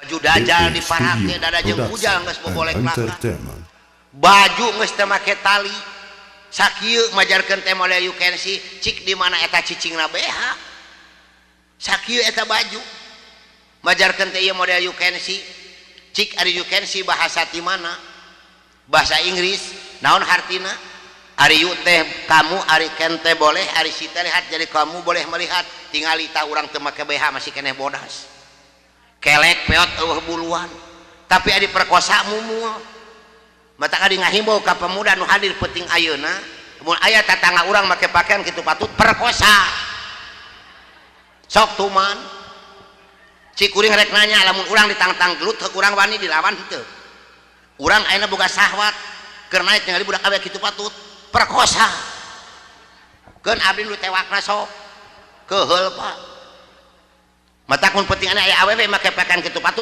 baju dajal diparake dada jeung ujang geus bobolek laka baju geus teu make tali sakieu majarkeun teh model you can see cik di mana eta cicingna BH sakieu eta baju majarkeun teh ieu model you can see cik ari you can see bahasa ti mana bahasa Inggris naon hartina ari you teh kamu ari ken teh boleh ari si teh lihat jadi kamu boleh melihat tingali ta urang teu make BH masih keneh bodas kelek peot eueuh buluan tapi adi perkosa mumul mata kadi ngahimbau ka pemuda nu hadir penting ayeuna mun aya tatangga urang make pakaian kitu patut perkosa sok tuman cik kuring rek nanya lamun urang ditang-tang gelut heuh urang wani dilawan henteu urang ayeuna boga syahwat keur naik ningali budak awewe kitu patut perkosa keun abdi nu tewakna sok keheul Pak mata kun penting aya awewe make pakaian kitu patut